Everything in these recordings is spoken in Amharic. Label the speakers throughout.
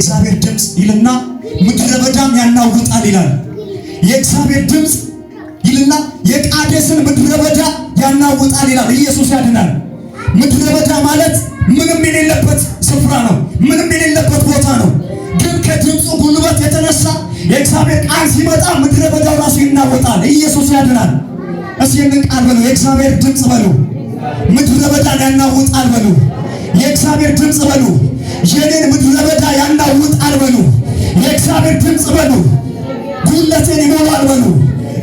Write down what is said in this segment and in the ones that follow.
Speaker 1: የእግዚአብሔር ድምፅ ይልና ምድረ በዳም ያናውጣል ይላል። የእግዚአብሔር ድምፅ ይልና የቃዴስን ምድረ በዳ ያናውጣል ይላል። ኢየሱስ ያድናል። ምድረ በዳ ማለት ምንም የሌለበት ስፍራ ነው። ምንም የሌለበት ቦታ ነው። ግን ከድምፁ ጉልበት የተነሳ የእግዚአብሔር ቃል ሲመጣ ምድረ በዳው ራሱ ይናወጣል። ኢየሱስ ያድናል። እስኪ ይህንን ቃል በሉ። የእግዚአብሔር ድምፅ በሉ። ምድረ በዳን ያናውጣል በሉ። የእግዚአብሔር ድምፅ በሉ። የኔን ምድረ በዳ ያናውጣል በሉ። የእግዚአብሔር ድምፅ በሉ። ጉለቴን ይሞላል በሉ።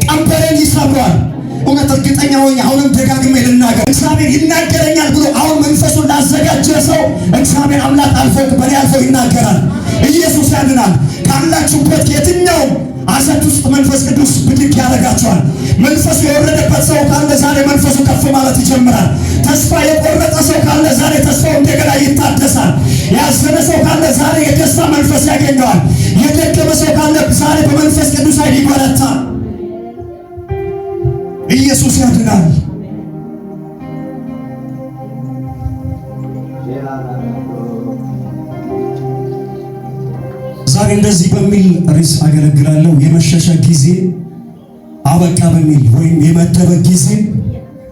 Speaker 1: ቀንበሬን ይሰብራል። እውነት እርግጠኛ ሆኜ አሁንም ደጋግሜ ልናገር፣ እግዚአብሔር ይናገረኛል ብሎ አሁን መንፈሱን ላዘጋጀ ሰው እግዚአብሔር አምላክ በኔ አልፎ ይናገራል። ኢየሱስ ያድናል። ካላችሁበት የትኛውም አሰት ውስጥ መንፈስ ቅዱስ ብድግ ያደርጋቸዋል። መንፈሱ የወረደበት ሰው ካለ ዛሬ መንፈሱ ከፍ ማለት ይጀምራል። ተስፋ የቆረጠ ሰው ካለ ዛሬ ተስፋው እንደገና ይታደሳል። ያዘነ ሰው ካለ ዛሬ የደስታ መንፈስ ያገኘዋል። የደከመ ሰው ካለ ዛሬ በመንፈስ ቅዱስ ኃይል ይበረታል። ኢየሱስ ያድናል። ዛሬ እንደዚህ በሚል ርዕስ አገለግላለሁ። የመሸሸ ጊዜ አበቃ በሚል ወይም የመደበቅ ጊዜ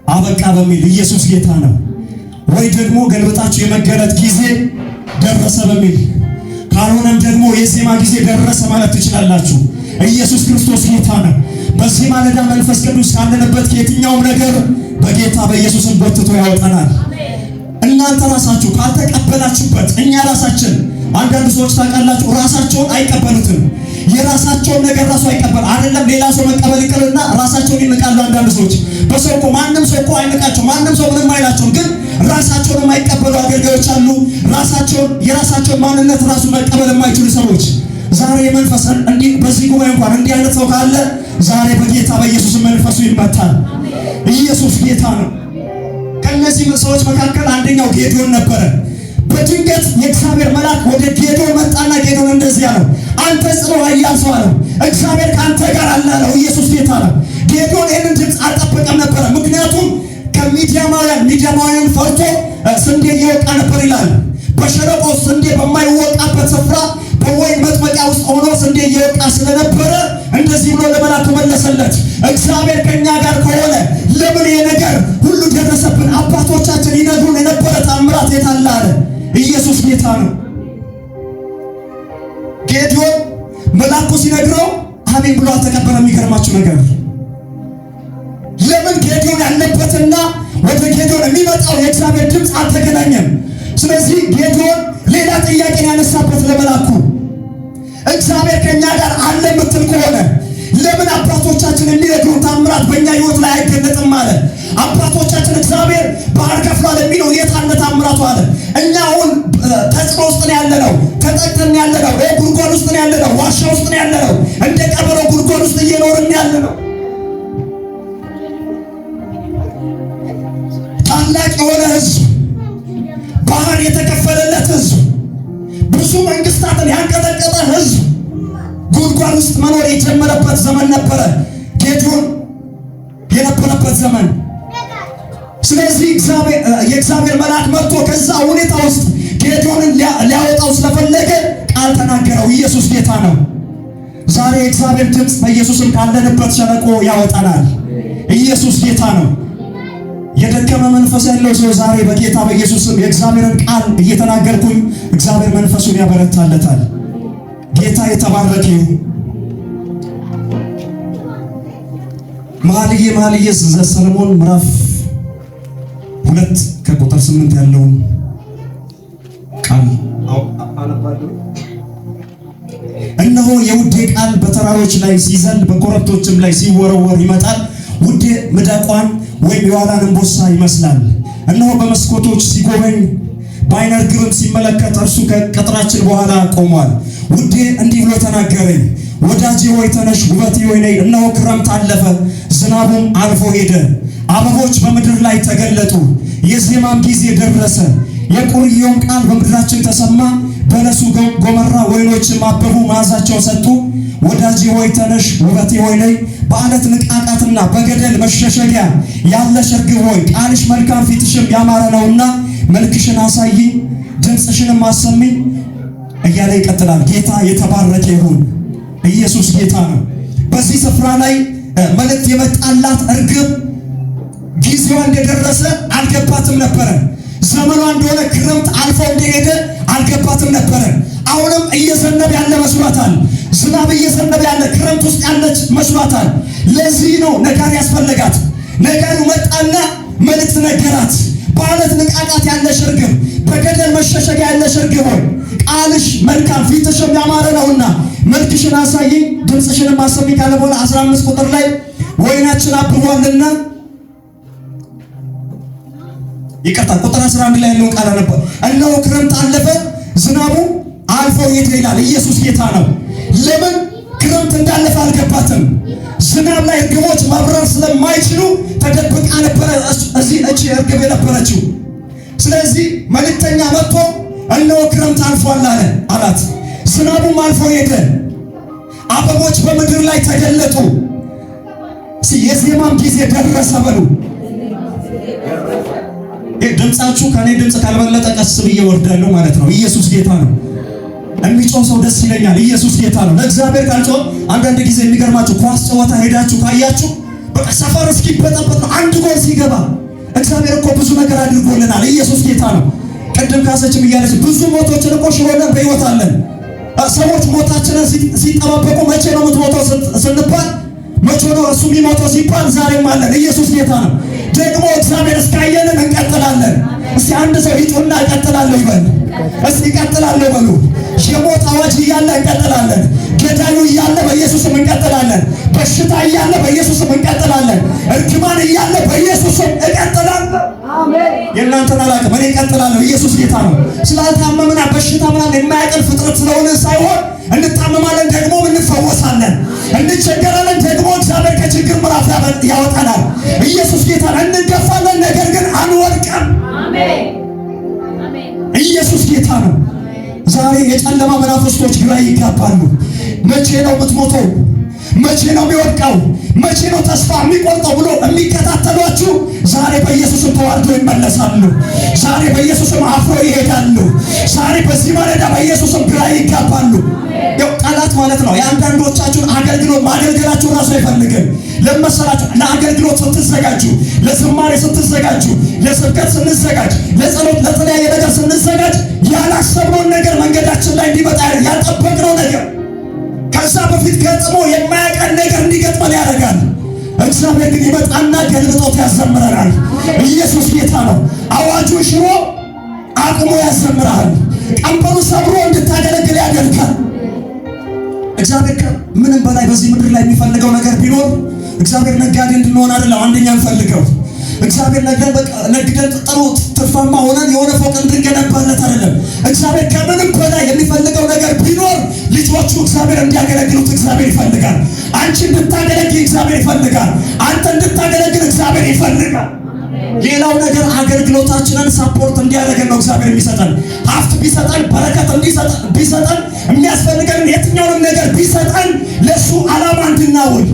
Speaker 1: አበቃ በሚል ኢየሱስ ጌታ ነው። ወይ ደግሞ ገልብጣችሁ የመገለጥ ጊዜ ደረሰ በሚል ካልሆነም ደግሞ የዜማ ጊዜ ደረሰ ማለት ትችላላችሁ። ኢየሱስ ክርስቶስ ጌታ ነው። በዚህ ማለዳ መንፈስ ቅዱስ ካለንበት ከየትኛውም ነገር በጌታ በኢየሱስም ጎትቶ ያወጣናል። እናንተ ራሳችሁ ካልተቀበላችሁበት እኛ ራሳችን አንዳንድ ሰዎች ታውቃላችሁ ራሳቸውን አይቀበሉትም። የራሳቸውን ነገር ራሱ አይቀበል አይደለም ሌላ ሰው መቀበል ይቅርና ራሳቸውን ይንቃሉ። አንዳንድ ሰዎች በሰው እኮ ማንም ሰው እኮ አይንቃቸው፣ ማንም ሰው ምንም አይላቸውም። ግን ራሳቸውን የማይቀበሉ አገልጋዮች አሉ። የራሳቸውን ማንነት ራሱ መቀበል የማይችሉ ሰዎች ዛሬ መንፈስ እንዲህ በዚህ ጉባኤ እንኳን እንዲህ አይነት ሰው ካለ ዛሬ በጌታ በኢየሱስ መንፈሱ ይመታል። ኢየሱስ ጌታ ነው። ከነዚህ ሰዎች መካከል አንደኛው ጌዲዮን ነበረ። በድንገት የእግዚአብሔር መልአክ ወደ ጌዲዮን መጣና ጌዲዮን እንደዚህ አለው፣ አንተ ጽኑ ኃያል ሰው አለው፣ እግዚአብሔር ከአንተ ጋር አለ አለው። ኢየሱስ ጌታ ነው። ጌዲዮን ይህንን ድምፅ አልጠበቀም ነበረ። ምክንያቱም ሚዲያማውያን ፈርቶ ስንዴ እየወቃ ነበር ይላል። በሸለቆ ስንዴ በማይወቃበት ስፍራ በወይን መጥመቂያ ውስጥ ሆኖ ስንዴ እየወቃ ስለነበረ እንደዚህ ብሎ ለመልአኩ መለሰለት፣ እግዚአብሔር ከኛ ጋር ከሆነ ለምን ይሄ ነገር ሁሉ ደረሰብን? አባቶቻችን ይነግሩን የነበረ ተአምራት የት አለ አለ። ኢየሱስ ጌታ ነው። ጌዲዮን መልአኩ ሲነግረው አሜን ብሎ ተቀበለ። የሚገርማችሁ ነገር ለምን ጌዲዮን ያለበትና ወደ ጌዲዮን የሚመጣው የእግዚአብሔር ድምፅ አልተገናኘም። ስለዚህ ጌዲዮን ሌላ ጥያቄን ያነሳበት ለመልአኩ፣ እግዚአብሔር ከኛ ጋር አለ የምትል ከሆነ ለምን አባቶቻችን የሚነግሩን ታምራት በእኛ ሕይወት ላይ አይገለጥም አለ። አባቶቻችን እግዚአብሔር ባህር ከፍሏል የሚለው የት አለ ታምራቱ አለ። እኛ አሁን ተጽዕኖ ውስጥ ነው ያለነው፣ ተጠቅተን ያለነው፣ ጉድጓድ ውስጥ ነው ያለነው፣ ዋሻ ውስጥ ነው ያለነው፣ እንደ ቀበሮ ጉድጓድ ውስጥ እየኖርን ያለነው። ታላቅ የሆነ ሕዝብ፣ ባህር የተከፈለለት ሕዝብ፣ ብዙ መንግስታትን ያንቀጠቀጠ ሕዝብ ጉድጓድ ውስጥ መኖር የጀመረበት ዘመን ነበረ፣ ጌዲዮን የነበረበት ዘመን። ስለዚህ የእግዚአብሔር መልአክ መጥቶ ከዛ ሁኔታ ውስጥ ጌዲዮንን ሊያወጣው ስለፈለገ ቃል ተናገረው። ኢየሱስ ጌታ ነው። ዛሬ የእግዚአብሔር ድምፅ በኢየሱስም ካለንበት ሸለቆ ያወጣናል። ኢየሱስ ጌታ ነው። የደከመ መንፈስ ያለው ሰው ዛሬ በጌታ በኢየሱስም የእግዚአብሔርን ቃል እየተናገርኩኝ እግዚአብሔር መንፈሱን ያበረታለታል። ጌታ የተባረከ ይሁን። መኃልየ ዘሰሎሞን ምዕራፍ 2 ከቁጥር 8 ያለውን ቃል አነባለሁ። እነሆ የውዴ ቃል በተራሮች ላይ ሲዘል በኮረብቶችም ላይ ሲወረወር ይመጣል። ውዴ ምዳቋን ወይም የዋላን እምቦሳ ይመስላል። እነሆ በመስኮቶች ሲጎበኝ በዓይነ ርግብም ሲመለከት እርሱ ከቅጥራችን በኋላ ቆሟል። ውዴ እንዲህ ብሎ ተናገረኝ፣ ወዳጄ ሆይ ተነሽ፣ ውበቴ ሆይ ነይ። እነሆ ክረምት አለፈ፣ ዝናቡም አልፎ ሄደ፣ አበቦች በምድር ላይ ተገለጡ፣ የዜማም ጊዜ ደረሰ። የቁርዬውም ቃል በምድራችን ተሰማ፣ በለሱ ጎመራ፣ ወይኖችም አበቡ፣ መዓዛቸውን ሰጡ። ወዳጄ ሆይ ተነሽ፣ ውበቴ ሆይ ነይ። በዓለት ንቃቃትና በገደል መሸሸጊያ ያለሽ ርግብ ሆይ ቃልሽ መልካም ፊትሽም ያማረ ነውና መልክሽን አሳይኝ፣ ድምፅሽንም አሰሚኝ። እያለ ይቀጥላል። ጌታ የተባረከ ይሁን። ኢየሱስ ጌታ ነው። በዚህ ስፍራ ላይ መልእክት የመጣላት እርግብ ጊዜዋ እንደደረሰ አልገባትም ነበረ። ዘመኗ እንደሆነ ክረምት አልፎ እንደሄደ አልገባትም ነበረ። አሁንም እየዘነበ ያለ መስሏታል። ዝናብ እየዘነበ ያለ ክረምት ውስጥ ያለች መስሏታል። ለዚህ ነው ነጋሪ ያስፈለጋት። ነጋሪው መጣና መልእክት ነገራት። በዓለት ንቃቃት ያለሽ እርግብ፣ በገደል መሸሸጊያ ያለሽ እርግብ ሆይ ቃልሽ መልካም ፊትሽም ያማረ ነውና መልክሽን አሳይኝ ድምፅሽንም አሰሚ ካለ በኋላ 15 ቁጥር ላይ ወይናችን አብቧልና ይቅርታ ቁጥር 11 ላይ ያለውን ቃል ነበር። እነሆ ክረምት አለፈ ዝናቡ አልፎ ሄደ ይላል። ኢየሱስ ጌታ ነው። ለምን ክረምት እንዳለፈ አልገባትም። ዝናብ ላይ እርግቦች መብረር ስለማይችሉ ተደብቃ ነበረ እዚህ እቺ እርግብ የነበረችው። ስለዚህ መልእክተኛ መጥቶ እነሆ ክረምት አልፏል አላት። ዝናቡም አልፎ ሄደ፣ አበቦች በምድር ላይ ተገለጡ። የዜማም ጊዜ ደረሰ በሉ። ድምፃችሁ ከኔ ድምፅ ካልበለጠ ቀስ ብዬ ወርዳለሁ ማለት ነው። ኢየሱስ ጌታ ነው። የሚጮህ ሰው ደስ ይለኛል። ኢየሱስ ጌታ ነው። ለእግዚአብሔር ካልጮህ አንዳንድ ጊዜ የሚገርማችሁ ኳስ ጨዋታ ሄዳችሁ ካያችሁ በቃ ሰፈር እስኪበጠበጥ ነው አንድ ጎል ሲገባ። እግዚአብሔር እኮ ብዙ ነገር አድርጎልናል። ኢየሱስ ጌታ ነው። ቅድም ካሰችም እያለች ብዙ ሞቶችን እኮ ሽሮለን በሕይወት አለን። ሰዎች ሞታችንን ሲጠባበቁ መቼ ነው የምትሞተው ስንባል መቼ ነው እሱ የሚሞተው ሲባል ዛሬም አለን። ኢየሱስ ጌታ ነው። ደግሞ እግዚአብሔር እስካየንን እንቀጥላለን። እስቲ አንድ ሰው ይጩና እቀጥላለሁ ይበል። እስቲ እቀጥላለሁ በሉ። የሞት አዋጅ እያለ እንቀጥላለን። ገዳዩ እያለ በኢየሱስም እንቀጥላለን። በሽታ እያለ በኢየሱስም እንቀጥላለን። እርግማን እያለ በኢየሱስም እቀጥላለሁ። አሜን። የእናንተን አላውቅም፣ እኔ እቀጥላለሁ። ኢየሱስ ጌታ ነው። ስላልታመምና በሽታ ምናምን የማያውቅን ፍጥረት ስለሆነ ሳይሆን እንታመማለን ደግሞ እንፈወሳለን። እንቸገራለን ደግሞ እግዚአብሔር ከችግር ምዕራፍ ያወጣናል። ኢየሱስ ጌታ ነው። እንገፋለን ነገር ግን አንወድቅም። አሜን። ኢየሱስ ጌታ ነው። ዛሬ የጨለማ መናፍስቶች ግራ ይጋባሉ። መቼ ነው የምትሞተው? መቼ ነው የሚወድቀው? መቼ ነው ተስፋ የሚቆርጠው ብሎ የሚከታተሏችሁ ዛሬ በኢየሱስም ተዋርዶ ይመለሳሉ። ዛሬ በኢየሱስም አፍሮ ይሄዳሉ። ዛሬ በዚህ ማለዳ በኢየሱስም ግራ ይጋባሉ። ያው ጠላት ማለት ነው የአንዳንዶቻችሁን አገልግሎት ማገልገላችሁ ራሱ አይፈልግም። ለመሰላችሁ ለአገልግሎት ስትዘጋጁ፣ ለዝማሬ ስትዘጋጁ፣ ለስብከት ስንዘጋጅ፣ ለጸሎት ለተለያየ ነገር ስንዘጋጅ ያላሰብነውን ነገር መንገዳችን ላይ እንዲመጣ ያልጠበቅነው ነገር ከዛ በፊት ገጥሞ የማያውቀን ነገር እንዲገጥመን ያደርጋል። እግዚአብሔር ግን ይመጣና ገልብጦት ያዘምረናል። ኢየሱስ ጌታ ነው። አዋጁ ሽሮ አቁሞ ያዘምራል። ቀንበሩ ሰብሮ እንድታገለግል ያደርጋል። እግዚአብሔር ምንም በላይ በዚህ ምድር ላይ የሚፈልገው ነገር ቢኖር እግዚአብሔር ነጋዴ እንድንሆን አይደለም። አንደኛ እንፈልገው እግዚአብሔር ነግደን ጥሩ ትርፋማ ሆነን የሆነ ፎቅ እንድንገነባለት አይደለም። እግዚአብሔር ከምንም በላይ የሚፈልገው ነገር ቢኖር ልጆቹ እግዚአብሔር እንዲያገለግሉት እግዚአብሔር ይፈልጋል። አንቺ እንድታገለግል እግዚአብሔር ይፈልጋል። አንተ እንድታገለግል እግዚአብሔር ይፈልጋል። ሌላው ነገር አገልግሎታችንን ሳፖርት እንዲያደርገን ነው እግዚአብሔር የሚሰጠን። ሀብት ቢሰጠን፣ በረከት ቢሰጠን፣ የሚያስፈልገን የትኛውንም ነገር ቢሰጠን ለሱ ዓላማ እንድናውል።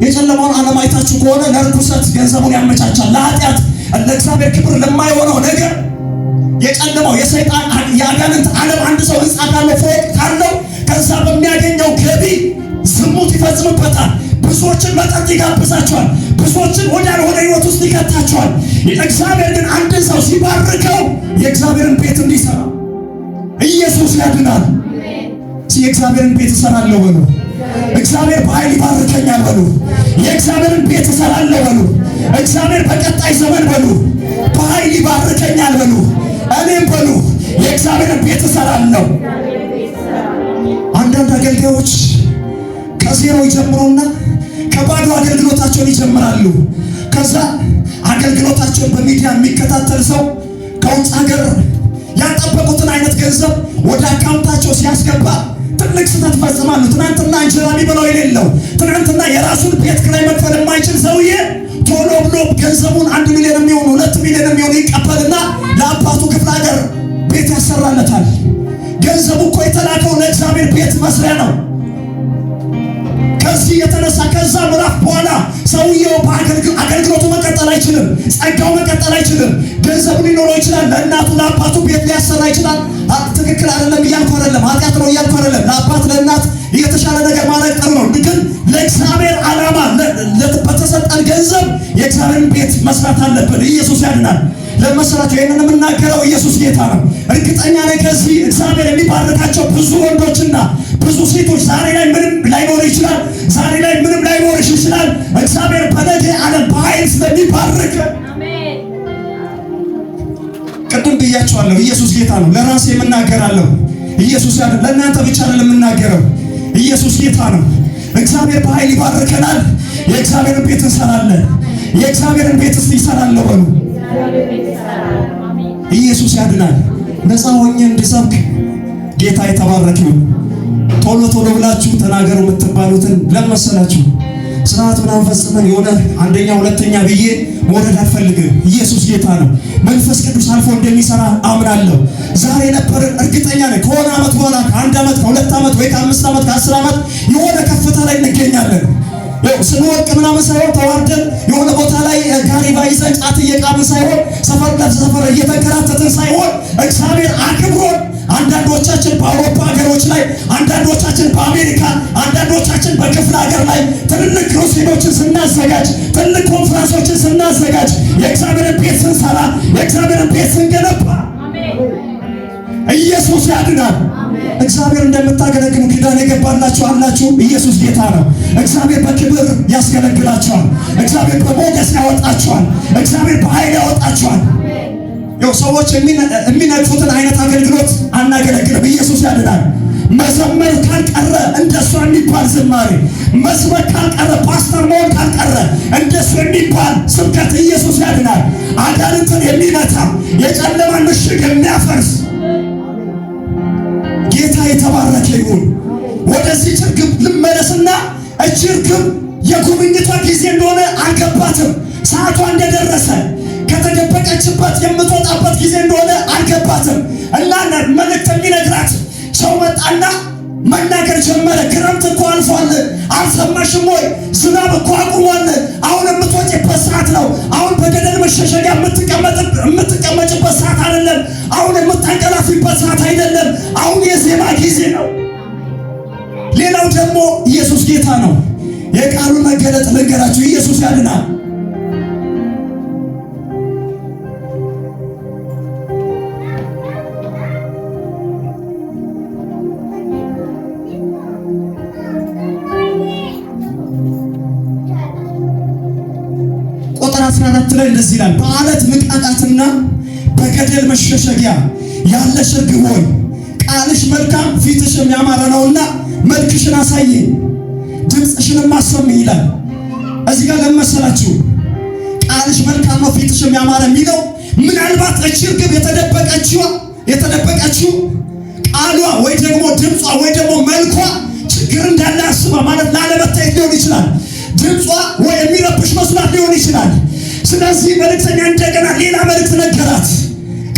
Speaker 1: የጨለማውን ዓለም አይታችሁ ከሆነ ለርኩሰት ገንዘቡን ያመቻቻል፣ ለኃጢአት፣ ለእግዚአብሔር ክብር ለማይሆነው ነገር የጨለማው የሰይጣን የአጋንንት ዓለም አንድ ሰው ሕንፃ ካለው ፎቅ ካለው ከዛ በሚያገኘው ገቢ ዝሙት ይፈጽምበታል። ብዙዎችን መጠጥ ይጋብዛቸዋል። ብዙዎችን ወዳልሆነ ሕይወት ውስጥ ይከታቸዋል። እግዚአብሔር ግን አንድን ሰው ሲባርከው የእግዚአብሔርን ቤት እንዲሰራ ኢየሱስ ያድናል። የእግዚአብሔርን ቤት እሰራለሁ በሉ። እግዚአብሔር በኃይል ይባርከኛል በሉ። የእግዚአብሔርን ቤት እሰራለሁ በሉ። እግዚአብሔር በቀጣይ ዘመን በሉ በኃይል ይባርከኛል በሉ። እኔም በሉ የእግዚአብሔርን ቤት እሰራለሁ። አንዳንድ አገልጋዮች ከዜሮ ይጀምሩና ከባዶ አገልግሎታቸውን ይጀምራሉ። ከዛ አገልግሎታቸውን በሚዲያ የሚከታተል ሰው ከውጭ ሀገር ያልጠበቁትን አይነት ገንዘብ ወደ አካውንታቸው ሲያስገባ ትልቅ ስህተት ፈጽማሉ። ትናንትና እንጀራ የሚበላው የሌለው ትናንትና የራሱን ቤት ኪራይ መክፈል የማይችል ሰውዬ ቶሎ ብሎ ገንዘቡን 1 ሚሊዮን የሚሆን 2 ሚሊዮን የሚሆን ይቀበልና ለአባቱ ክፍለ ሀገር ቤት ያሰራለታል። ገንዘቡ እኮ የተላከው ለእግዚአብሔር ቤት መስሪያ ነው። ከዚህ የተነሳ ከዛ ምዕራፍ በኋላ ሰውየው በአገልግሎቱ መቀጠል አይችልም። ጸጋው መቀጠል አይችልም። ገንዘቡ ሊኖረው ይችላል። ለእናቱ ለአባቱ ቤት ሊያሰራ ይችላል። ትክክል አይደለም እያልኩ አይደለም፣ ኃጢአት ነው እያልኩ አይደለም። ለአባት ለእናት የተሻለ ነገር ማድረግ ጥሩ ነው። ግን ለእግዚአብሔር ዓላማ በተሰጠን ገንዘብ የእግዚአብሔርን ቤት መስራት አለብን። ኢየሱስ ያድናል። ለመሰረቱ ይሄንን የምናገረው ኢየሱስ ጌታ ነው። እርግጠኛ ነኝ ከዚህ እግዚአብሔር የሚባርካቸው ብዙ ወንዶችና ብዙ ሴቶች ዛሬ ላይ ምንም ላይኖር ይችላል። ዛሬ ላይ ምንም ላይኖርሽ ይችላል። እግዚአብሔር በነገ ዓለም በኃይል ስለሚባርክ ቅድም ብያቸዋለሁ። ኢየሱስ ጌታ ነው። ለራሴ የምናገራለሁ። ኢየሱስ ያድናል። ለእናንተ ብቻ አይደለም የምናገረው። ኢየሱስ ጌታ ነው። እግዚአብሔር በኃይል ይባርከናል። የእግዚአብሔርን ቤት እንሰራለን። የእግዚአብሔርን ቤት እስቲ ይሰራለሁ በሉ። ኢየሱስ ያድናል። ነፃ ሆኜ እንድሰብክ ጌታ የተባረከ ነው። ቶሎ ቶሎ ብላችሁ ተናገሩ የምትባሉትን ለመሰላችሁ ስርዓት ምናምን ፈጽመን የሆነ አንደኛ ሁለተኛ ብዬ መውረድ አልፈልግም። ኢየሱስ ጌታ ነው። መንፈስ ቅዱስ አልፎ እንደሚሰራ አምናለሁ። ዛሬ ነበር እርግጠኛ ነኝ ከሆነ ዓመት በኋላ ከአንድ ዓመት ከሁለት ዓመት ወይ ከ5 ዓመት ከ10 ዓመት የሆነ ከፍታ ላይ እንገኛለን። ስንወርቅ ምናምን ሳይሆን ተዋርደን የሆነ ቦታ ላይ ጋሪ ባይዘን ጫት እየቃምን ሳይሆን ሰፈር ለሰፈር እየተንከራተትን ሳይሆን እግዚአብሔር አክብሮን አንዳንዶቻችን በአውሮፓ ሀገሮች ላይ፣ አንዳንዶቻችን በአሜሪካ፣ አንዳንዶቻችን በክፍለ ሀገር ላይ ትልልቅ ክሩሴዶችን ስናዘጋጅ፣ ትልቅ ኮንፈረንሶችን ስናዘጋጅ፣ የእግዚአብሔርን ቤት ስንሰራ፣ የእግዚአብሔርን ቤት ስንገነባ ኢየሱስ ያድናል። እግዚአብሔር እንደምታገለግሉ ኪዳን የገባላችሁ አላችሁ። ኢየሱስ ጌታ ነው። እግዚአብሔር በክብር ያስገለግላችኋል። እግዚአብሔር በሞገስ ያወጣችኋል። እግዚአብሔር በኃይል ያወጣችኋል። ያው ሰዎች የሚነግፉትን አይነት አገልግሎት አናገለግልም። ኢየሱስ ያድናል። መዘመር ካልቀረ እንደሱ የሚባል ዝማሬ፣ መስበክ ካልቀረ ፓስተር መሆን ካልቀረ እንደሱ የሚባል ስብከት ኢየሱስ ያድናል። አጋንንትን የሚመታ የጨለማን ምሽግ የሚያፈርስ ጌታ የተባረከ ይሁን። ወደዚህ ርግብ ልመለስና እቺ ርግብ የጉብኝቷ ጊዜ እንደሆነ አልገባትም። ሰዓቷ እንደደረሰ ከተደበቀችበት የምትወጣበት ጊዜ እንደሆነ አልገባትም። እና መልእክት የሚነግራት ሰው መጣና መናገር ጀመረ። ክረምት እኮ አልፏል፣ አልሰማሽም ወይ? ዝናብ እኮ አቁሟል። አሁን የምትወጪበት ሰዓት ነው። አሁን በገደል መሸሸጊያ የምትቀመጭበት ሰዓት አይደለም። አሁን የምታንቀላፊበት ሰዓት አይደለም። አሁን የዜማ ጊዜ ነው። ሌላው ደግሞ ኢየሱስ ጌታ ነው። የቃሉን መገለጥ ልንገራችሁ። ኢየሱስ ያድናል። ቁጥር 14 ላይ እንደዚህ ይላል፣ በዓለት ምቃቃትና በገደል መሸሸጊያ ያለሽ ርግብ ሆይ ቃልሽ መልካም ፊትሽም ያማረ ነውና መልክሽን አሳየኝ ድምፅሽንም አሰሚኝ ይላል። እዚህ ጋር ለመሰላችሁ ቃልሽ መልካም ነው ፊትሽም ያማረ የሚለው ምናልባት እቺ ርግብ የተደበቀችው ቃሏ ወይ ደግሞ ድምጿ ወይ ደግሞ መልኳ ችግር እንዳለ አስባ ማለት ላለመታየት ሊሆን ይችላል። ድምጿ ወይ የሚረብሽ መስሏት ሊሆን ይችላል። ስለዚህ መልእክተኛ እንደገና ሌላ መልእክት ነገራት።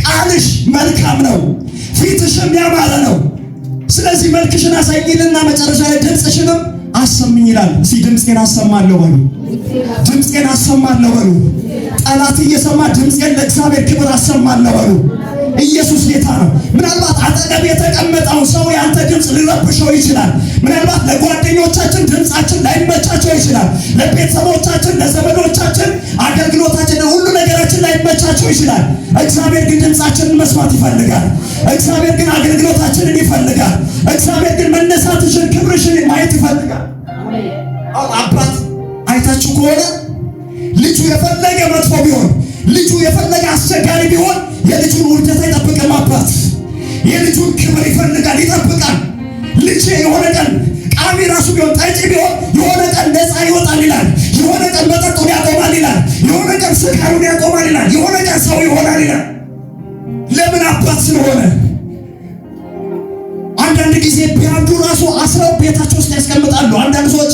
Speaker 1: ቃልሽ መልካም ነው ፊትሽም ያማረ ነው። ስለዚህ መልክሽን አሳይኝና መጨረሻ ላይ ድምፅሽንም አሰሚኝ ይላል። እስኪ ድምፄን አሰማለሁ በሉ። ድምፄን አሰማለሁ በሉ። ጠላት እየሰማ ድምፄን ለእግዚአብሔር ክብር አሰማለሁ በሉ። ኢየሱስ ጌታ ነው። ምናልባት አጠገብ የተቀመጠው ሰው ያንተ ድምፅ ሊረብሸው ይችላል። ምናልባት ለጓደኞቻችን ድምፃችን ላይመቻቸው ይችላል። ለቤተሰቦቻችን፣ ለዘመዶቻችን አገልግሎታችን፣ ሁሉ ነገራችን ላይመቻቸው ይችላል። እግዚአብሔር ግን ድምፃችንን መስማት ይፈልጋል። እግዚአብሔር ግን አገልግሎታችንን ይፈልጋል። እግዚአብሔር ግን መነሳትሽን፣ ክብርሽን ማየት ይፈልጋል። አባት አይታችሁ ከሆነ ልጁ የፈለገ መጥፎ ቢሆን፣ ልጁ የፈለገ አስቸጋሪ ቢሆን የልጁን ውርደት አይጠብቅም። አባት የልጁን ክብር ይፈልጋል፣ ይጠብቃል። ልጅ የሆነ ቀን ቃሚ ራሱ ቢሆን ጠጪ ቢሆን የሆነ ቀን ነፃ ይወጣል ይላል። የሆነ ቀን መጠጡን ያቆማል ይላል። የሆነ ቀን ስካሩን ያቆማል ይላል። የሆነ ቀን ሰው ይሆናል ይላል። ለምን? አባት ስለሆነ። አንዳንድ ጊዜ ቢያንዱ ራሱ አስረው ቤታቸው ውስጥ ያስቀምጣሉ። አንዳንድ ሰዎች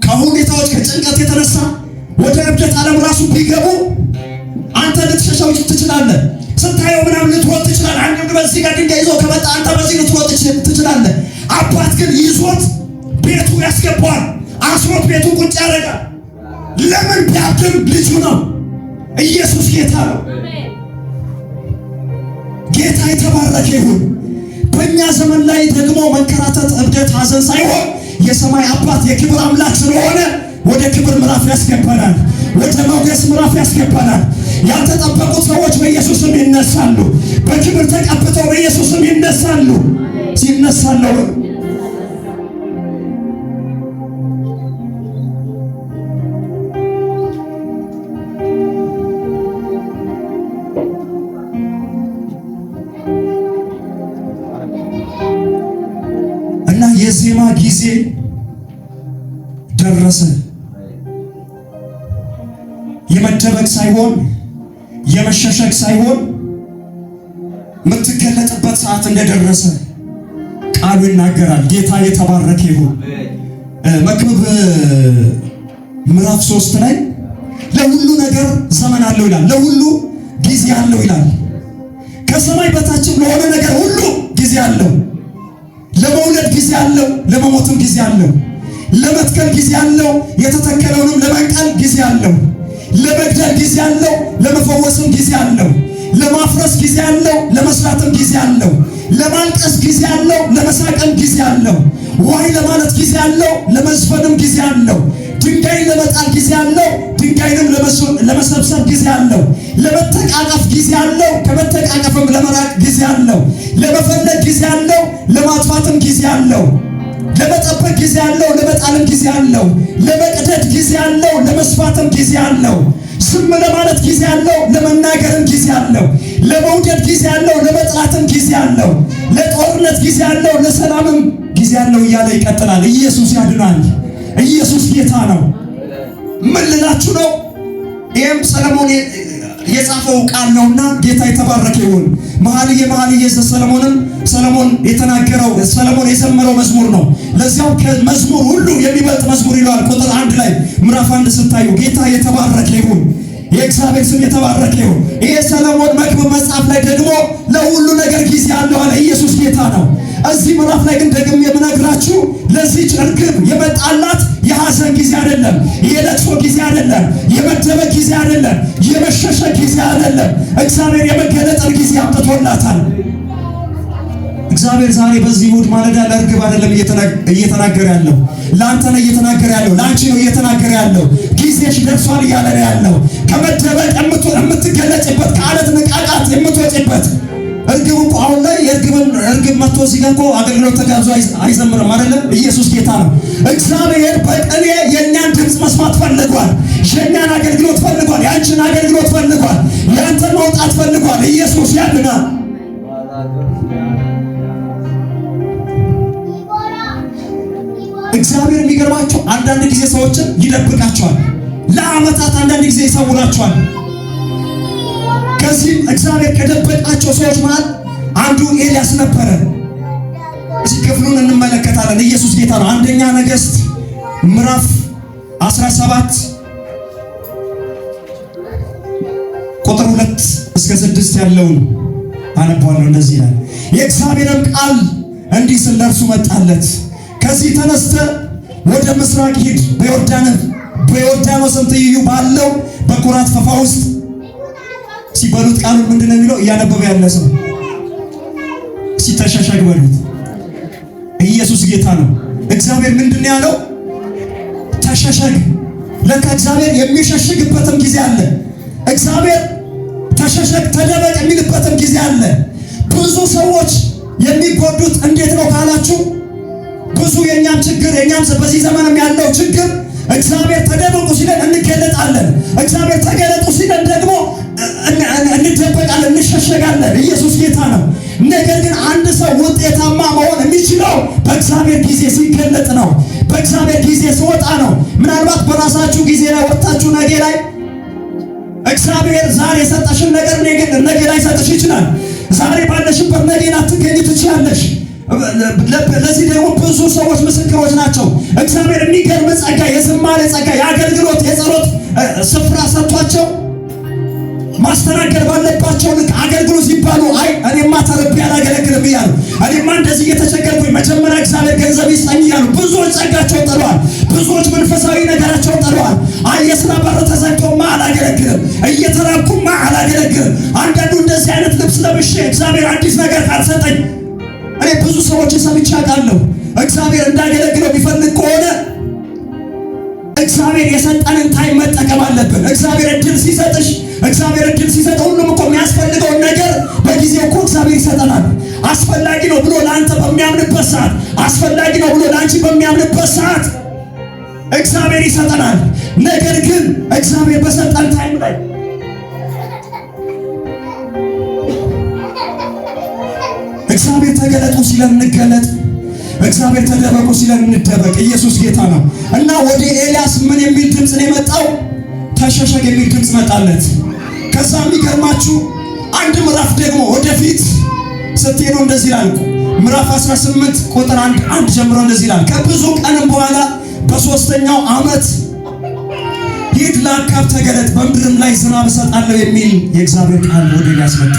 Speaker 1: ከሁኔታዎች ከጭንቀት የተነሳ ወደ እብደት ዓለም ራሱ ቢገቡ አንተ ልትሸሸው ትችላለህ። ስታየው ምናምን ልትሮጥ ትችላለህ። አንድ በዚህ ጋር ድንጋይ ይዞ ከመጣ አንተ በዚህ ልትሮጥ ትችላለህ። አባት ግን ይዞት ቤቱ ያስገባዋል። አስሮት ቤቱ ቁጭ ያደርጋል። ለምን ቢያድም ልጁ ነው። ኢየሱስ ጌታ ነው። ጌታ የተባረከ ይሁን። በእኛ ዘመን ላይ ደግሞ መንከራተት፣ እብደት፣ ሐዘን ሳይሆን የሰማይ አባት የክብር አምላክ ስለሆነ ወደ ክብር ምዕራፍ ያስገባናል። ወደ ሞገስ ምዕራፍ ያስገባናል። ያልተጠበቁት ሰዎች በኢየሱስም ይነሳሉ። በክብር ተቀብተው በኢየሱስም ይነሳሉ። ሲነሳሉ እና የዜማ ጊዜ ደረሰ። የመደበቅ ሳይሆን የመሸሸግ ሳይሆን የምትገለጥበት ሰዓት እንደደረሰ ቃሉ ይናገራል። ጌታ የተባረከ ይሁን። መክብብ ምዕራፍ 3 ላይ ለሁሉ ነገር ዘመን አለው ይላል። ለሁሉ ጊዜ አለው ይላል። ከሰማይ በታችም ለሆነ ነገር ሁሉ ጊዜ አለው። ለመውለድ ጊዜ አለው፣ ለመሞትም ጊዜ አለው። ለመትከል ጊዜ አለው፣ የተተከለውንም ለመንቀል ጊዜ አለው። ለመግደል ጊዜ አለው፣ ለመፈወስም ጊዜ አለው። ለማፍረስ ጊዜ አለው፣ ለመስራትም ጊዜ አለው። ለማልቀስ ጊዜ አለው፣ ለመሳቅም ጊዜ አለው። ዋይ ለማለት ጊዜ አለው፣ ለመዝፈንም ጊዜ አለው። ድንጋይን ለመጣል ጊዜ አለው፣ ድንጋይንም ለመሰብሰብ ጊዜ አለው። ለመተቃቀፍ ጊዜ አለው፣ ከመተቃቀፍም ለመራቅ ጊዜ አለው። ለመፈለግ ጊዜ አለው፣ ለማጥፋትም ጊዜ አለው። ለመጠበቅ ጊዜ አለው፣ ለመጣልም ጊዜ አለው። ለመቅደድ ጊዜ አለው፣ ለመስፋትም ጊዜ አለው። ዝም ለማለት ጊዜ አለው፣ ለመናገርም ጊዜ አለው። ለመውደድ ጊዜ አለው፣ ለመጥላትም ጊዜ አለው። ለጦርነት ጊዜ አለው፣ ለሰላምም ጊዜ አለው እያለ ይቀጥላል። ኢየሱስ ያድናል። ኢየሱስ ጌታ ነው። ምን ልላችሁ ነው? ይህም ሰለሞን የጻፈው ቃል ነውና ጌታ የተባረከ ይሁን። መኃልየ ሰለሞን የተናገረው ሰለሞን የዘመረው መዝሙር ነው። ለዚያው ከመዝሙር ሁሉ የሚበልጥ መዝሙር ይለዋል። ቁጥር 1 ላይ ምዕራፍ 1 ስታዩ ጌታ የተባረከ ይሁን። የእግዚአብሔር ስም የተባረከ ይሁን። ይሄ ሰለሞን መክብብ መጽሐፍ ላይ ደግሞ ለሁሉ ነገር ጊዜ አለው አለ። ኢየሱስ ጌታ ነው። እዚህ ምዕራፍ ላይ ግን ደግሜ የምነግራችሁ ለዚህ እርግብ የመጣላት የሐዘን ጊዜ አይደለም፣ የለቅሶ ጊዜ አይደለም፣ የመደበቅ ጊዜ አይደለም፣ የመሸሸግ ጊዜ አይደለም። እግዚአብሔር የመገለጥን ጊዜ አምጥቶላታል። እግዚአብሔር ዛሬ በዚህ እሑድ ማለዳ ለእርግብ አይደለም እየተናገረ ያለው፣ ለአንተ ነው እየተናገረ ያለው፣ ለአንቺ ነው እየተናገረ ያለው። ጊዜሽ ደርሷል እያለ ነው ያለው። ከመደበቅ የምትገለጭበት፣ ከአለት ንቃቃት የምትወጪበት። እርግብ እኮ አሁን ላይ እርግብ መጥቶ እዚህ ጋር እኮ አገልግሎት ተጋብዞ አይዘምርም አይደለም። ኢየሱስ ጌታ ነው። እግዚአብሔር በቅኔ የእኛን ድምፅ መስማት ፈልጓል። የእኛን አገልግሎት ፈልጓል። የአንቺን አገልግሎት ፈልጓል። የአንተን መውጣት ፈልጓል። ኢየሱስ ያድናል። እግዚአብሔር የሚገርማቸው አንዳንድ ጊዜ ሰዎችን ይደብቃቸዋል። ለዓመታት አንዳንድ ጊዜ ይሰውራቸዋል። ከዚህም እግዚአብሔር ከደበቃቸው ሰዎች መሃል አንዱ ኤልያስ ነበረ። እዚህ ክፍሉን እንመለከታለን። ኢየሱስ ጌታ ነው። አንደኛ ነገሥት ምዕራፍ 17 ቁጥር 2 እስከ 6 ያለውን አነባለሁ። እንደዚህ ይላል። የእግዚአብሔርም ቃል እንዲህ ሲል ለእርሱ መጣለት፣ ከዚህ ተነስተህ ወደ ምስራቅ ሂድ፣ በዮርዳኖስም ትይዩ ባለው በኩራት ፈፋ ውስጥ ሲበሉት ቃሉ ምንድነው የሚለው? እያነበበ ያለ ሰው ሲተሸሸግ በሉት። ኢየሱስ ጌታ ነው። እግዚአብሔር ምንድነው ያለው? ተሸሸግ። ለካ እግዚአብሔር የሚሸሽግበትም ጊዜ አለ። እግዚአብሔር ተሸሸግ፣ ተደበቅ የሚልበትም ጊዜ አለ። ብዙ ሰዎች የሚጎዱት እንዴት ነው ካላችሁ፣ ብዙ የኛም ችግር የኛም በዚህ ዘመንም ያለው ችግር እግዚአብሔር ተደበቁ ሲለን እንገለጣለን። እግዚአብሔር ተገለጡ ሲለን ደግሞ እንደበቃለን፣ እንሸሸጋለን። ኢየሱስ ጌታ ነው። ነገር ግን አንድ ሰው ውጤታማ መሆን የሚችለው በእግዚአብሔር ጊዜ ሲገለጥ ነው። በእግዚአብሔር ጊዜ ሲወጣ ነው። ምናልባት በራሳችሁ ጊዜ ላይ ወጣችሁ ነገ ላይ እግዚአብሔር ዛሬ የሰጠሽን ነገር ነገ ላይ ሰጥሽ ይችላል። ዛሬ ባለሽበት ነገ ላትገኝ ትችላለሽ። ለዚህ ደግሞ ብዙ ሰዎች ምስክሮች ናቸው። እግዚአብሔር የሚገርም ጸጋ፣ የዝማሬ ጸጋ፣ የአገልግሎት የጸሎት ስፍራ ሰጥቷቸው ማስተናገድ ባለባቸው ልክ አገልግሎት ሲባሉ አይ እኔማ ተርቤ አላገለግልም እያሉ፣ እኔማ እንደዚህ እየተቸገርኩኝ መጀመሪያ እግዚአብሔር ገንዘብ ይስጠኝ እያሉ ብዙዎች ጸጋቸው ጥለዋል። ብዙዎች ምን ይሰጣል። የሥራ በር ተዘግቶማ አላገለግልም፣ እየተራብኩማ አላገለግልም። አንዳንዱ እንደዚህ አይነት ልብስ ለብሼ እግዚአብሔር አዲስ ነገር ካልሰጠኝ፣ እኔ ብዙ ሰዎች ሰምቼ አውቃለሁ። እግዚአብሔር እንዳገለግለው ቢፈልግ ከሆነ እግዚአብሔር የሰጠንን ታይም መጠቀም አለብን። እግዚአብሔር እድል ሲሰጥሽ፣ እግዚአብሔር እድል ሲሰጥ ሁሉም እኮ የሚያስፈልገውን ነገር በጊዜው እኮ እግዚአብሔር ይሰጠናል። አስፈላጊ ነው ብሎ ለአንተ በሚያምንበት ሰዓት፣ አስፈላጊ ነው ብሎ ለአንቺ በሚያምንበት ሰዓት እግዚአብሔር ይሰጠናል። ነገር ግን እግዚአብሔር በሰጠን ታይም ላይ እግዚአብሔር ተገለጡ ሲለን እንገለጥ፣ እግዚአብሔር ተደበቁ ሲለን እንደበቅ። ኢየሱስ ጌታ ነው። እና ወደ ኤልያስ ምን የሚል ድምፅ ነው የመጣው? ተሸሸግ የሚል ድምፅ መጣለት። ከዛ የሚገርማችሁ አንድ ምዕራፍ ደግሞ ወደፊት ስትሄዱ እንደዚህ ይላል። ምዕራፍ 18 ቁጥር 1 ጀምሮ እንደዚህ ይላል። ከብዙ ቀንም በኋላ በሶስተኛው ዓመት ሂድ ለአካብ ተገለጥ፣ በምድርም ላይ ዝናብ እሰጣለሁ የሚል የእግዚአብሔር ቃል ወደ ኤልያስ መጣ።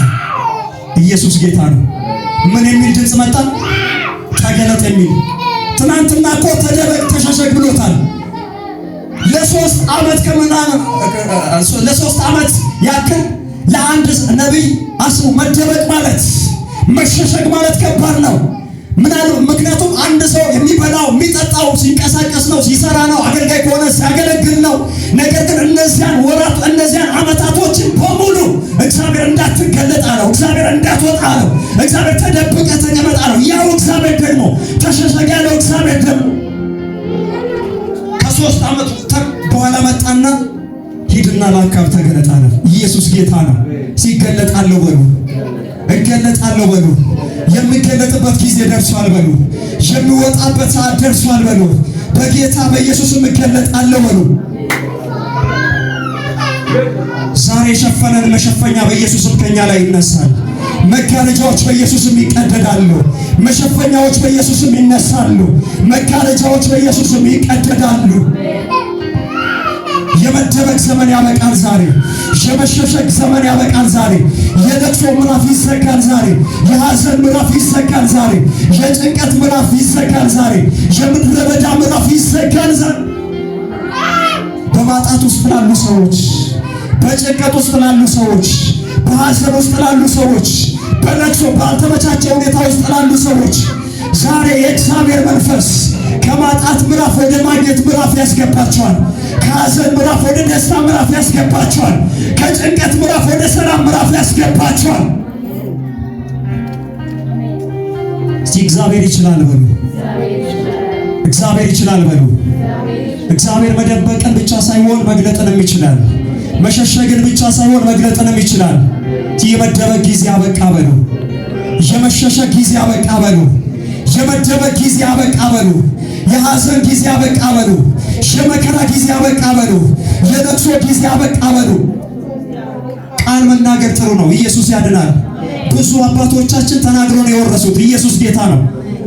Speaker 1: ኢየሱስ ጌታ ነው። ምን የሚል ድምፅ መጣ? ተገለጥ የሚል። ትናንትና እኮ ተደበቅ ተሸሸግ ብሎታል። ለሶስት ዓመት ያክል ለአንድ ነቢይ አስቡ። መደበቅ ማለት መሸሸግ ማለት ከባድ ነው። ምክንያቱም አንድ ሰው የሚበላው የሚጠጣው ሲንቀሳቀስ ነው፣ ሲሰራ ነው፣ አገልጋይ ከሆነ ሲያገለግል ነው። ነገር ግን እነዚያን ወራት እነዚያን ዓመታቶችን በሙሉ እግዚአብሔር እንዳትገለጥ አለው፣ እግዚአብሔር እንዳትወጣ አለው፣ እግዚአብሔር ተደብቀ ተቀመጥ አለው። ያው እግዚአብሔር ደግሞ ተሸሸግ ያለው እግዚአብሔር ደግሞ ከ3 ዓመት በኋላ መጣና ሂድና ለአካብ ተገለጥ አለው። ኢየሱስ ጌታ ነው። ሲገለጣለሁ በሉ፣ እገለጣለሁ በሉ። የሚገለጥበት ጊዜ ደርሷል በሉ። የሚወጣበት ሰዓት ደርሷል በሉ። በጌታ በኢየሱስም እገለጣለሁ በሉ። ዛሬ የሸፈነን መሸፈኛ በኢየሱስም ከኛ ላይ ይነሳል። መጋረጃዎች በኢየሱስም ይቀደዳሉ። መሸፈኛዎች በኢየሱስም ይነሳሉ። መጋረጃዎች በኢየሱስም ይቀደዳሉ። የመደበቅ ዘመን ያበቃል ዛሬ። የመሸሸግ ዘመን ያበቃል ዛሬ። የለቅሶ ምዕራፍ ይዘጋል ዛሬ። የሐዘን ምዕራፍ ይዘጋል ዛሬ። የጭንቀት ምዕራፍ ይዘጋል ዛሬ። የምድረ በዳ ምዕራፍ ይዘጋል ዛሬ። በማጣት ውስጥ ላሉ ሰዎች፣ በጭንቀት ውስጥ ላሉ ሰዎች፣ በሐዘን ውስጥ ላሉ ሰዎች፣ በለቅሶ ባልተመቻቸ ሁኔታ ውስጥ ላሉ ሰዎች ዛሬ የእግዚአብሔር መንፈስ ከማጣት ምዕራፍ ወደ ማግኘት ምዕራፍ ያስገባቸዋል። ከሐዘን ምዕራፍ ወደ ደስታ ምዕራፍ ያስገባቸዋል። ከጭንቀት ምዕራፍ ወደ ሰላም ምዕራፍ ያስገባቸዋል። እስቲ እግዚአብሔር ይችላል በሉ። እግዚአብሔር ይችላል በሉ። እግዚአብሔር መደበቅን ብቻ ሳይሆን መግለጥንም ይችላል። መሸሸግን ብቻ ሳይሆን መግለጥንም ይችላል። የመደበቅ ጊዜ አበቃ በሉ። የመሸሸግ ጊዜ አበቃ በሉ። የመደበቅ ጊዜ አበቃ በሉ። የሐዘን ጊዜ አበቃ በሉ። የመከራ ጊዜ አበቃ በሉ። የለቅሶ ጊዜ አበቃ በሉ። ቃል መናገር ጥሩ ነው። ኢየሱስ ያድናል። ብዙ አባቶቻችን ተናግሮ ነው የወረሱት። ኢየሱስ ጌታ ነው።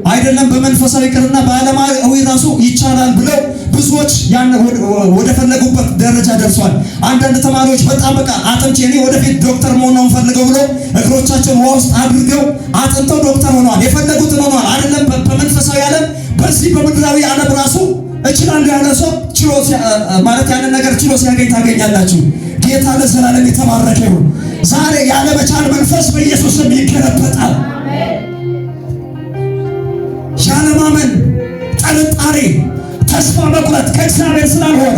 Speaker 1: አይደለም በመንፈሳዊ ቅርና በዓለማዊ ራሱ ይቻላል ብለው ብዙዎች ያን ወደ ፈለጉበት ደረጃ ደርሷል። አንዳንድ ተማሪዎች በጣም በቃ አጥንቼ እኔ ወደፊት ዶክተር መሆን ነው ፈልገው ብለው እግሮቻቸውን ውሃ ውስጥ አድርገው አጥንተው ዶክተር ሆነዋል። የፈለጉትን ሆነዋል። አይደለም በመንፈሳዊ ዓለም በዚህ በምድራዊ ዓለም ራሱ እችላለሁ ያለ ሰው ችሎ ማለት ያንን ነገር ችሎ ሲያገኝ ታገኛላችሁ። ጌታ ለዘላለም የተባረከ ይሁን። ዛሬ ያለ መቻል መንፈስ በኢየሱስ ስም ይገለበጣል። ያለማመን፣ ጥርጣሬ፣ ተስፋ መቁረጥ ከእግዚአብሔር ስላልሆነ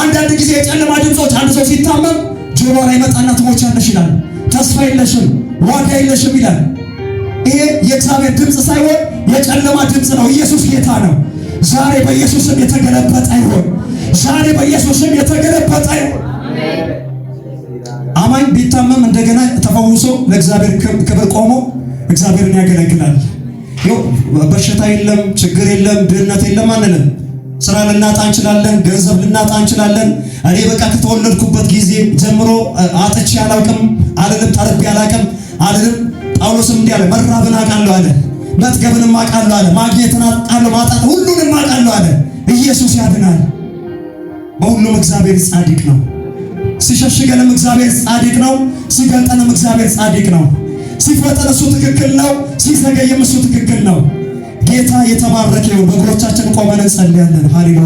Speaker 1: አንዳንድ ጊዜ የጨለማ ድምፆች አንድ ሰው ሲታመም ጆሮ ላይ መጣና ትሞቻለሽ ይላል። ተስፋ የለሽም፣ ዋጋ የለሽም ይላል። ይሄ የእግዚአብሔር ድምፅ ሳይሆን የጨለማ ድምፅ ነው። ኢየሱስ ጌታ ነው። ዛሬ በኢየሱስም የተገለበጠ ይሁን። ዛሬ በኢየሱስም የተገለበጠ ይሁን። አማኝ ቢታመም እንደገና ተፈውሶ ለእግዚአብሔር ክብር ቆሞ እግዚአብሔርን ያገለግላል። በሽታ የለም፣ ችግር የለም፣ ድህነት የለም አንልም። ስራ ልናጣ እንችላለን፣ ገንዘብ ልናጣ እንችላለን። እኔ በቃ ከተወለድኩበት ጊዜ ጀምሮ አጥቼ አላውቅም አልልም፣ ጠርቤ አላውቅም አልልም። ጳውሎስም እንዲህ አለ፣ መራብን አውቃለሁ አለ፣ መጥገብንም አውቃለሁ አለ፣ ማግኘትን አውቃለሁ፣ ማጣት ሁሉንም አውቃለሁ አለ። ኢየሱስ ያድናል። በሁሉም እግዚአብሔር ጻድቅ ነው። ሲሸሽገንም እግዚአብሔር ጻድቅ ነው። ሲገልጠንም እግዚአብሔር ጻድቅ ነው። ሲፈጠር እሱ ትክክል ነው። ሲዘገይም እሱ ትክክል ነው። ጌታ የተባረከ ይሁን። በእግሮቻችን ቆመን እንጸልያለን። ሃሌሉያ።